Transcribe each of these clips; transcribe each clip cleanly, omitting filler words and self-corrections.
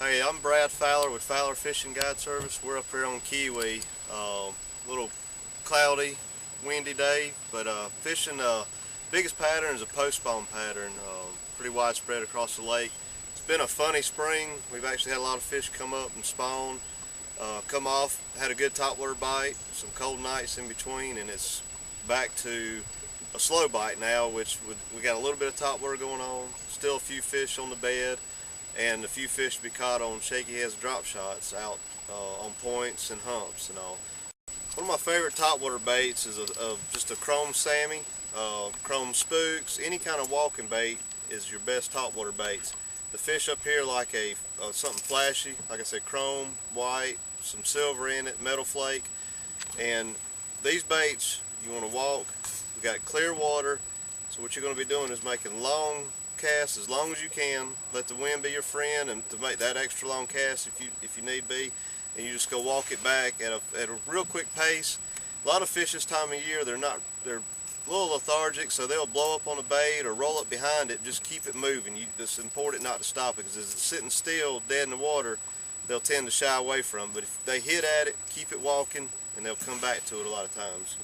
Hey, I'm Brad Fowler with Fowler Fishing Guide Service. We're up here on Keowee. Little cloudy, windy day, but fishing. Biggest pattern is a post spawn pattern, pretty widespread across the lake. It's been a funny spring. We've actually had a lot of fish come up and spawn, come off, had a good topwater bite, some cold nights in between, and it's back to a slow bite now, which we got a little bit of topwater going on, still a few fish on the bed, and a few fish to be caught on shaky heads drop shots out on points and humps and all. One of my favorite topwater baits is just a chrome Sammy, chrome spooks. Any kind of walking bait is your best topwater baits. The fish up here like something flashy, like I said, chrome, white, some silver in it, metal flake. And these baits you want to walk. We got clear water, so what you're going to be doing is making long cast as long as you can. Let the wind be your friend, and to make that extra long cast if you need be, and you just go walk it back at a real quick pace. A lot of fish this time of year, they're a little lethargic, so they'll blow up on a bait or roll up behind it. Just keep it moving. It's important not to stop it, because as it's sitting still dead in the water, they'll tend to shy away from it. But if they hit at it, keep it walking, and they'll come back to it a lot of times.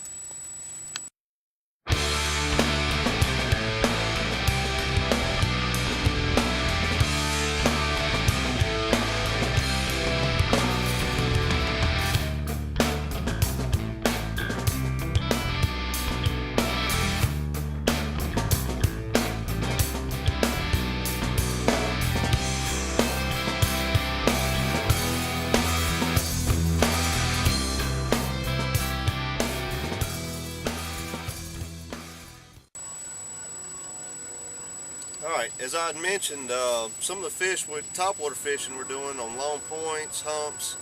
Alright, as I had mentioned, some of the fish with topwater fishing we're doing on long points, humps,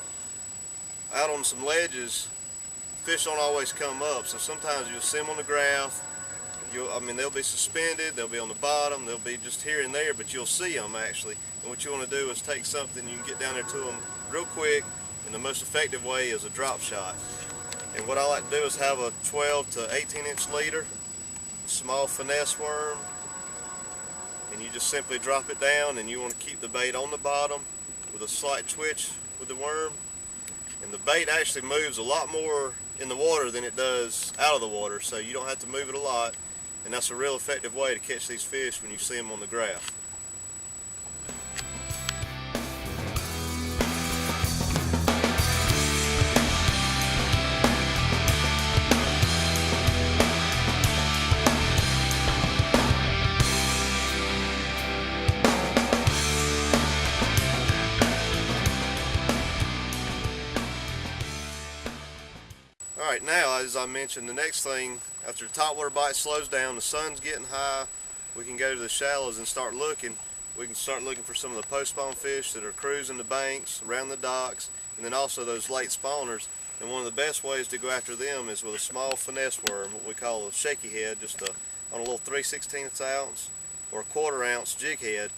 out on some ledges, fish don't always come up, so sometimes you'll see them on the graph. They'll be suspended, they'll be on the bottom, they'll be just here and there, but you'll see them actually. And what you want to do is take something, you can get down there to them real quick, and the most effective way is a drop shot. And what I like to do is have a 12 to 18 inch leader, small finesse worm, and you just simply drop it down, and you want to keep the bait on the bottom with a slight twitch with the worm. And the bait actually moves a lot more in the water than it does out of the water, so you don't have to move it a lot, and that's a real effective way to catch these fish when you see them on the graph. Alright, now as I mentioned, the next thing, after the topwater bite slows down, the sun's getting high, we can go to the shallows and start looking. We can start looking for some of the post spawn fish that are cruising the banks, around the docks, and then also those late spawners. And one of the best ways to go after them is with a small finesse worm, what we call a shaky head, just on a little 3/16 ounce or a 1/4 ounce jig head.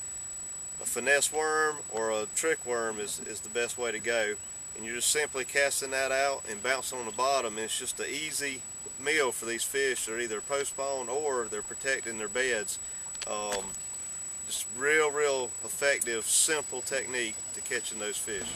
A finesse worm or a trick worm is the best way to go. And you're just simply casting that out and bouncing on the bottom, and it's just an easy meal for these fish. They're either post spawn or they're protecting their beds. Just real effective, simple technique to catching those fish.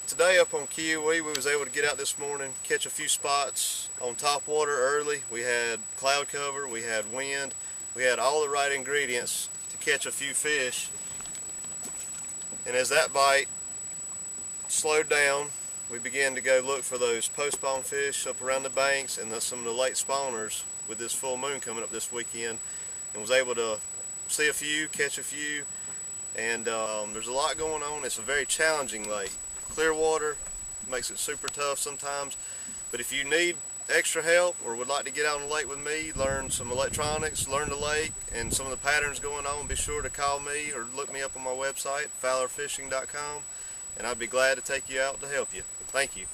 Today up on Keowee, we was able to get out this morning, catch a few spots on top water early. We had cloud cover, we had wind, we had all the right ingredients to catch a few fish. And as that bite slowed down, we began to go look for those post spawn fish up around the banks and some of the late spawners with this full moon coming up this weekend, and was able to see a few, catch a few. And there's a lot going on. It's a very challenging lake. Clear water makes it super tough sometimes, but if you need extra help or would like to get out on the lake with me, learn some electronics, learn the lake and some of the patterns going on, be sure to call me or look me up on my website, fowlerfishing.com, and I'd be glad to take you out to help you. Thank you.